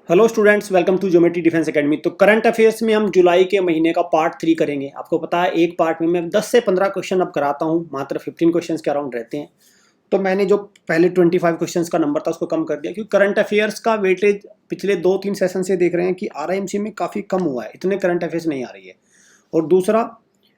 Hello students, welcome to geometry defence academy. तो current affairs में हम जुलाई के महीने का पार्ट 3 करेंगे। आपको पता है एक पार्ट में मैं 10 से 15 क्वेश्चन अब कराता हूँ, मात्र 15 क्वेश्चंस के अराउंड रहते हैं। तो मैंने जो पहले 25 क्वेश्चंस का नंबर था उसको कम कर दिया, क्योंकि करंट अफेयर्स का वेटेज पिछले 2-3 सेशन से देख रहे हैं कि आरआईएमसी में काफ़ी कम हुआ है, इतने करंट अफेयर्स नहीं आ रही है। और दूसरा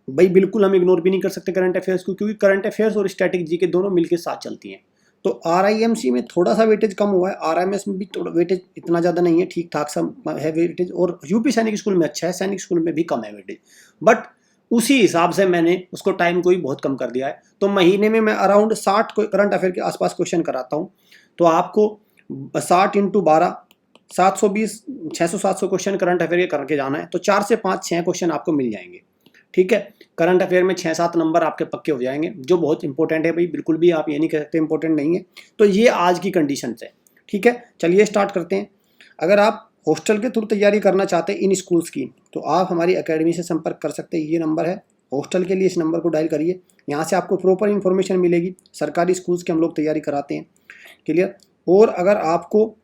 भाई, बिल्कुल हम इग्नोर भी नहीं कर सकते करंट अफेयर्स को, क्योंकि करंट अफेयर्स और स्टैटिक जी के दोनों मिलकर साथ चलती हैं। तो आरआईएमसी में थोड़ा सा वेटेज कम हुआ है, आरएमएस में भी थोड़ा वेटेज इतना ज़्यादा नहीं है, ठीक ठाक सा है वेटेज। और यूपी सैनिक स्कूल में अच्छा है, सैनिक स्कूल में भी कम है वेटेज। बट उसी हिसाब से मैंने उसको टाइम को ही बहुत कम कर दिया है। तो महीने में मैं अराउंड 60 करंट अफेयर के आसपास क्वेश्चन कराता हूँ। तो आपको 60 इंटू 12 720 600-700 क्वेश्चन करंट अफेयर के करके जाना है। तो 4 से 5-6 क्वेश्चन आपको मिल जाएंगे। ठीक है, करंट अफेयर में 6-7 नंबर आपके पक्के हो जाएंगे, जो बहुत इंपॉर्टेंट है भाई, बिल्कुल भी आप ये नहीं कह सकते इंपॉर्टेंट नहीं है। तो ये आज की कंडीशन है। ठीक है, चलिए स्टार्ट करते हैं। अगर आप हॉस्टल के थ्रू तैयारी करना चाहते हैं इन स्कूल्स की, तो आप हमारी एकेडमी से संपर्क कर सकते हैं। ये नंबर है हॉस्टल के लिए, इस नंबर को डायल करिए। यहाँ से आपको प्रॉपर इन्फॉर्मेशन मिलेगी। सरकारी स्कूल्स की हम लोग तैयारी कराते हैं। क्लियर। और अगर आपको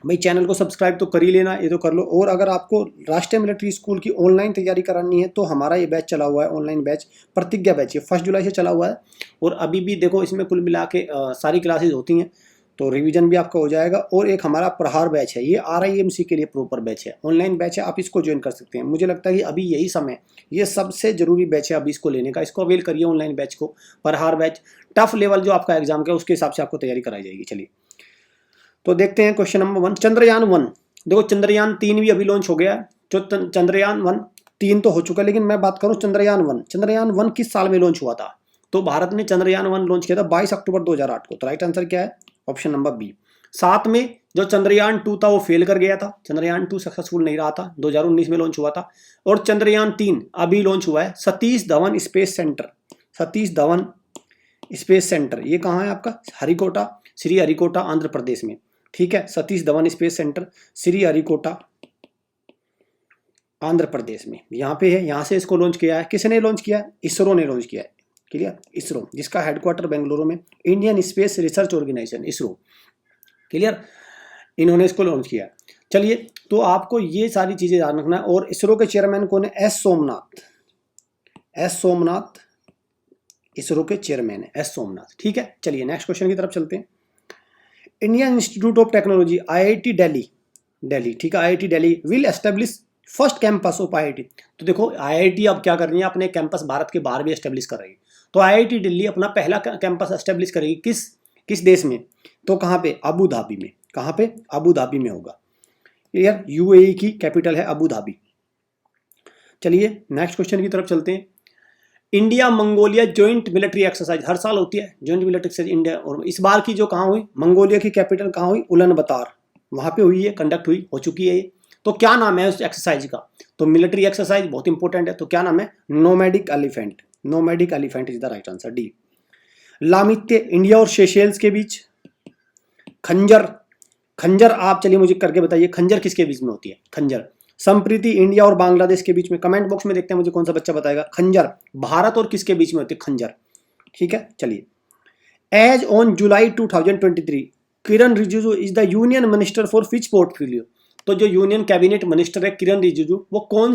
भाई चैनल को सब्सक्राइब तो कर ही लेना, ये तो कर लो। और अगर आपको राष्ट्रीय मिलिट्री स्कूल की ऑनलाइन तैयारी करानी है तो हमारा ये बैच चला हुआ है, ऑनलाइन बैच प्रतिज्ञा बैच, ये 1 जुलाई से चला हुआ है। और अभी भी देखो, इसमें कुल मिला के सारी क्लासेज होती हैं, तो रिवीजन भी आपका हो जाएगा। और एक हमारा प्रहार बैच है, ये आरआईएमसी के लिए प्रॉपर बैच है, ऑनलाइन बैच है, आप इसको ज्वाइन कर सकते हैं। मुझे लगता है कि अभी यही समय, ये सबसे जरूरी बैच है अभी इसको लेने का। इसको अवेल करिए ऑनलाइन बैच को, प्रहार बैच। टफ लेवल जो आपका एग्जाम का, उसके हिसाब से आपको तैयारी कराई जाएगी। चलिए तो देखते हैं क्वेश्चन नंबर 1, चंद्रयान 1। देखो चंद्रयान 3 भी अभी लॉन्च हो गया है। जो चंद्रयान 1 3 तो हो चुका है, लेकिन मैं बात करूं चंद्रयान 1। चंद्रयान 1 किस साल में लॉन्च हुआ था? तो भारत ने चंद्रयान 1 लॉन्च किया था 22 अक्टूबर 2008 को। तो राइट आंसर क्या है? Option number B. साथ में जो चंद्रयान 2 था वो फेल कर गया था, चंद्रयान 2 सक्सेसफुल नहीं रहा था, 2019 में लॉन्च हुआ था। और चंद्रयान 3 अभी लॉन्च हुआ है, Satish Dhawan space centre. Satish Dhawan space centre ये कहाँ है आपका? हरिकोटा, श्री हरिकोटा, आंध्र प्रदेश में। ठीक है, सतीश धवन स्पेस सेंटर श्री हरिकोटा, आंध्र प्रदेश में यहाँ पे है। यहाँ से इसको लॉन्च किया है, किसने लॉन्च किया है? इसरो ने लॉन्च किया है। क्लियर, इसरो, जिसका हेडक्वार्टर बेंगलुरु में, Indian Space Research Organisation, ISRO. Clear, इन्होंने इसको लॉन्च किया। चलिए, तो आपको ये सारी चीजें ध्यान रखना है। और इसरो के चेयरमैन कौन है? एस सोमनाथ। एस सोमनाथ इसरो के चेयरमैन है, एस सोमनाथ। ठीक है, चलिए नेक्स्ट क्वेश्चन की तरफ चलते हैं। Indian institute of technology, IIT Delhi, Delhi, ठीक है, IIT Delhi will establish first campus of IIT. तो देखो आईआईटी अब क्या कर रही है, अपने कैंपस भारत के बाहर भी एस्टेब्लिश कर रही है। तो आईआईटी दिल्ली अपना पहला कैंपस एस्टेब्लिश करेगी किस किस देश में? तो कहाँ पे? अबू धाबी में। कहाँ पे? अबू धाबी में होगा। यार यूएई की कैपिटल है अबू धाबी। चलिए नेक्स्ट क्वेश्चन की तरफ चलते हैं। India Mongolia joint military exercise हर साल होती है, ज्वाइंट मिलिट्री एक्सरसाइज इंडिया। और इस बार की जो कहाँ हुई, मंगोलिया की कैपिटल कहाँ हुई? उलन बतार, वहां पे हुई है, कंडक्ट हुई, हो चुकी है ये। तो क्या नाम है उस एक्सरसाइज का? तो मिलिट्री एक्सरसाइज बहुत इंपॉर्टेंट है, तो क्या नाम है? Nomadic elephant. Nomadic elephant is the right answer, D. Lamitiye, India और सेशेल्स के बीच। खंजर, खंजर आप चलिए मुझे करके बताइए, खंजर किसके बीच में होती है? खंजर। संप्रीति, इंडिया और बांग्लादेश के बीच में। कमेंट बॉक्स में देखते हैं मुझे कौन सा बच्चा बताएगा। खंजर भारत और किसके बीच में होती है? खंजर। ठीक है, चलिए। As on July 2023 Kiren Rijiju is the union minister for which portfolio. तो जो यूनियन कैबिनेट मिनिस्टर है किरण रिजिजू, वो कौन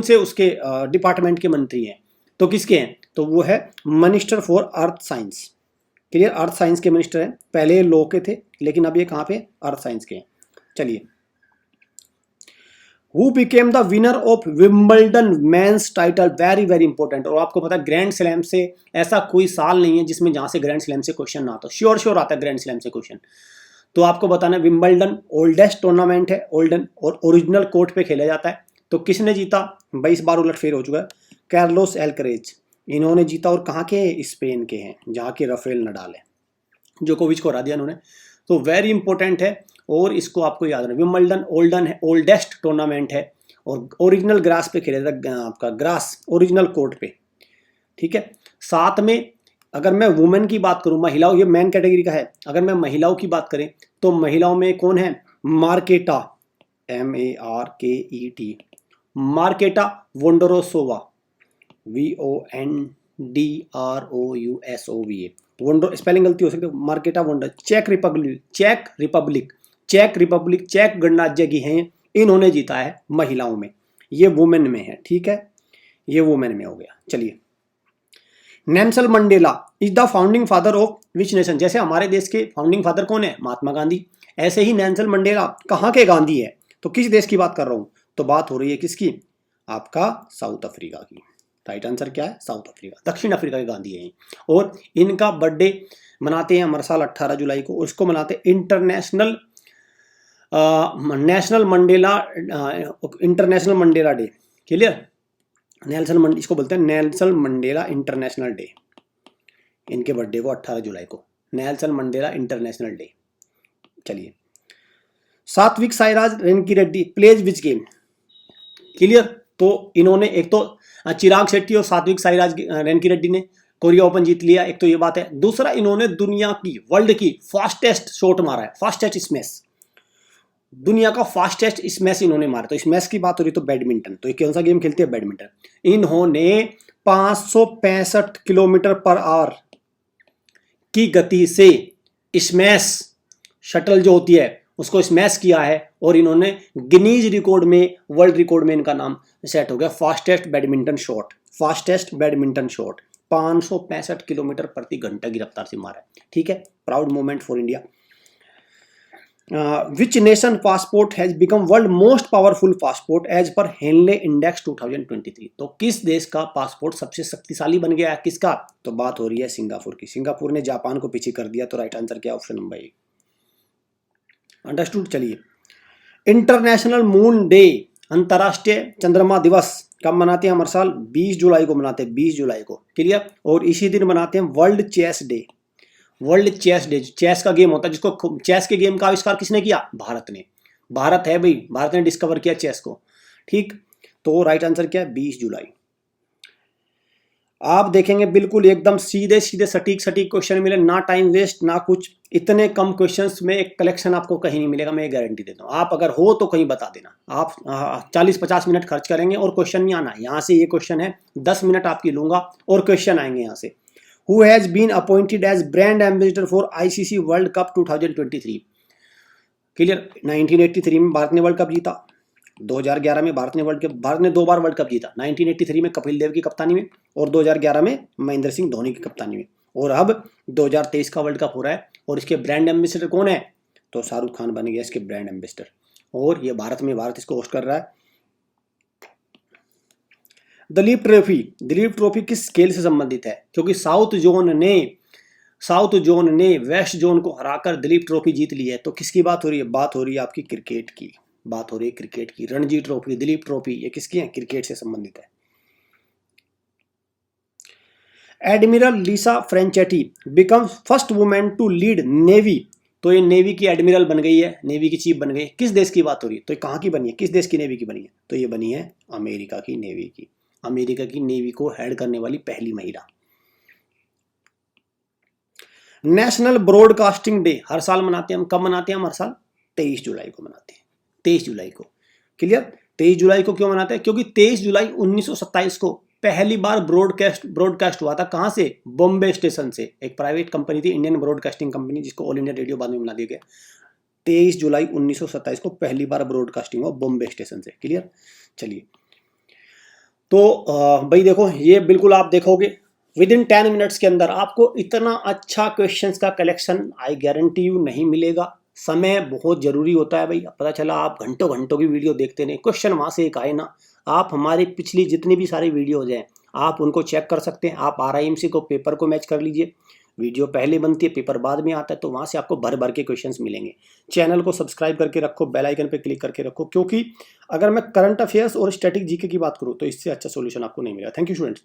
से उसके डिपार्टमेंट के मंत्री हैं? तो किसके हैं? तो वो है minister for earth science. Clear, earth science के मिनिस्टर हैं। पहले लॉ के थे, लेकिन अब ये कहाँ पे? अर्थ साइंस के हैं। चलिए, who became the winner of Wimbledon men's title, very very important. और आपको पता है ग्रैंड स्लैम से ऐसा कोई साल नहीं है जिसमें जहां से ग्रैंड स्लैम से क्वेश्चन ना आता, श्योर श्योर आता है ग्रैंड स्लैम से क्वेश्चन। तो आपको बताना, विंबलडन ओल्डेस्ट टूर्नामेंट है, ओल्डन, और ओरिजिनल कोर्ट पे खेला जाता है। तो किसने जीता? 22 बार उलटफेर हो चुका है, कार्लोस एल्करेज, इन्होंने जीता। और कहाँ के? स्पेन के हैं, जहाँ के राफेल नडाल है, जोकोविच को हरा दिया इन्होंने। तो वेरी इंपॉर्टेंट है, और इसको आपको याद रखना। विंबलडन ओल्डन है, ओल्डेस्ट टूर्नामेंट है, और ओरिजिनल ग्रास पे खेला जाता है, आपका ग्रास ओरिजिनल कोर्ट पे। ठीक है, साथ में अगर मैं वुमेन की बात करूं, महिलाओं, ये मैन कैटेगरी का है। अगर मैं महिलाओं की बात करें तो महिलाओं में कौन है? Marketa, MARKET, Marketa वोंडरोसोवा, VONDROUSOVA। वोंडो spelling गलती हो सकती है, Marketa वोंडर। Check Republic, check Republic, check गणराज्य की हैं, इन्होंने जीता है महिलाओं में, ये वुमेन में है, ठीक है, ये वुमेन में हो गया। चलिए, Nelson Mandela is the founding father of which nation, जैसे हमारे देश के फाउंडिंग फादर कौन है, महात्मा गांधी, ऐसे ही नेल्सन मंडेला कहाँ के गांधी है, तो किस देश की बात कर रहा हूं, तो बात हो रही है किसकी, आपका साउथ अफ्रीका की। राइट आंसर क्या है, साउथ अफ्रीका, दक्षिण अफ्रीका के गांधी है। और इनका बर्थडे मनाते हैं हर साल 18 जुलाई को, और इसको मनाते हैं इंटरनेशनल मंडेला डे। क्लियर, इसको बोलते हैं नेल्सन मंडेला इंटरनेशनल डे। इनके बर्थडे को 18 जुलाई को नेल्सन मंडेला इंटरनेशनल डे। चलिए, Satwik Sairaj Rankireddy plays which game. Clear, तो इन्होंने एक तो चिराग शेट्टी और सात्विक साईराज रेंकी रेड्डी ने कोरिया ओपन जीत लिया, एक तो ये बात है। दूसरा, इन्होंने दुनिया की, वर्ल्ड की फास्टेस्ट शॉट मारा है, फास्टेस्ट स्मैश, दुनिया का फास्टेस्ट स्मैश इन्होंने मारा। तो स्मैश की बात हो रही तो बैडमिंटन, तो ये कौन सा गेम खेलते हैं, बैडमिंटन। इन्होंने 565 किलोमीटर पर आवर की गति से स्मैश शटल जो होती है उसको स्मैश किया है, और इन्होंने गिनीज रिकॉर्ड में, वर्ल्ड रिकॉर्ड में इनका नाम सेट हो गया, fastest badminton shot, fastest badminton shot 565 kilometre प्रति घंटा की रफ्तार से मारा है, ठीक है। Proud moment for India. Which nation passport has become world most powerful passport as per Henley Index 2023? तो किस देश का पासपोर्ट सबसे शक्तिशाली बन गया है, किसका, तो बात हो रही है सिंगापुर की। सिंगापुर ने जापान को पीछे कर दिया, तो राइट आंसर क्या, ऑप्शन नंबर ए। अंडरस्टूड। चलिए, इंटरनेशनल मून डे, अंतर्राष्ट्रीय चंद्रमा दिवस कब मनाते हैं, हर साल 20 जुलाई को मनाते हैं, 20 जुलाई को। क्लियर, और इसी दिन मनाते हैं world chess day. World chess day, chess का गेम होता है जिसको, चेस के गेम का आविष्कार किसने किया, भारत ने। भारत है भाई, भारत ने डिस्कवर किया चेस को, ठीक। तो राइट आंसर क्या है, 20 जुलाई। आप देखेंगे बिल्कुल एकदम सीधे सीधे सटीक क्वेश्चन मिले, ना टाइम वेस्ट ना कुछ। इतने कम क्वेश्चंस में एक कलेक्शन आपको कहीं नहीं मिलेगा, मैं ये गारंटी देता हूँ। आप अगर हो तो कहीं बता देना, आप 40-50 मिनट खर्च करेंगे और क्वेश्चन नहीं आना। यहाँ से ये क्वेश्चन है, 10 मिनट आपकी लूंगा और क्वेश्चन आएंगे यहाँ से। Who has been appointed as brand ambassador for ICC World Cup 2023? Clear, 1983 में भारत ने वर्ल्ड कप जीता, 2011 में भारत ने 2 बार वर्ल्ड कप जीता, 1983 में कपिल देव की कप्तानी में और 2011 में महेंद्र सिंह धोनी की कप्तानी में। और अब 2023 का वर्ल्ड कप हो रहा है, और इसके ब्रांड एम्बेसडर कौन है, तो शाहरुख खान बन गया इसके ब्रांड एम्बेसडर, और ये भारत इसको होस्ट कर रहा है। दिलीप ट्रॉफी किस खेल से संबंधित है, क्योंकि साउथ जोन ने वेस्ट जोन को हराकर दिलीप ट्रॉफी जीत ली है। तो किसकी बात हो रही है, बात हो रही है आपकी क्रिकेट की, बात हो रही है क्रिकेट की। रणजी ट्रॉफी, दिलीप ट्रॉफी, ये किसकी है, क्रिकेट से संबंधित है। Admiral Lisa Franchetti becomes first woman to lead navy, तो ये नेवी की एडमिरल बन गई है, नेवी की चीफ बन गई। किस देश की बात हो रही है, तो ये कहाँ की बनी है, किस देश की नेवी की बनी है, तो ये बनी है अमेरिका की नेवी की। अमेरिका की नेवी को हेड करने वाली पहली महिला। नेशनल ब्रॉडकास्टिंग डे हर साल मनाते हैं हम, कब मनाते हैं हम, हर साल 23 जुलाई को मनाते हैं, 23 जुलाई को। क्लियर, 23 जुलाई को क्यों मनाते हैं, क्योंकि 23 जुलाई 1927 को पहली बार ब्रॉडकास्ट हुआ था। कहां से, बॉम्बे स्टेशन से। एक प्राइवेट कंपनी थी, इंडियन ब्रॉडकास्टिंग कंपनी, जिसको ऑल इंडिया रेडियो बाद में बना दिया गया। 23 जुलाई 1927 को पहली बार ब्रॉडकास्टिंग हुआ बॉम्बे स्टेशन से। क्लियर। चलिए, तो भाई देखो, ये बिल्कुल आप देखोगे विद इन 10 मिनट्स के अंदर आपको इतना अच्छा क्वेश्चंस का कलेक्शन आई गारंटी यू नहीं मिलेगा। समय बहुत जरूरी होता है भाई। पता चला आप घंटों की वीडियो देखते नहीं, क्वेश्चन वहां से एक आए ना। आप हमारी पिछली जितनी भी सारी वीडियोज हैं आप उनको चेक कर सकते हैं। आप RIMC को पेपर को मैच कर लीजिए, वीडियो पहले बनती है, पेपर बाद में आता है, तो वहाँ से आपको भर के क्वेश्चंस मिलेंगे। चैनल को सब्सक्राइब करके रखो, बेल आइकन पे क्लिक करके रखो, क्योंकि अगर मैं करंट अफेयर्स और स्टैटिक जीके की बात करूँ तो इससे अच्छा सॉल्यूशन आपको नहीं मिलेगा। Thank you students.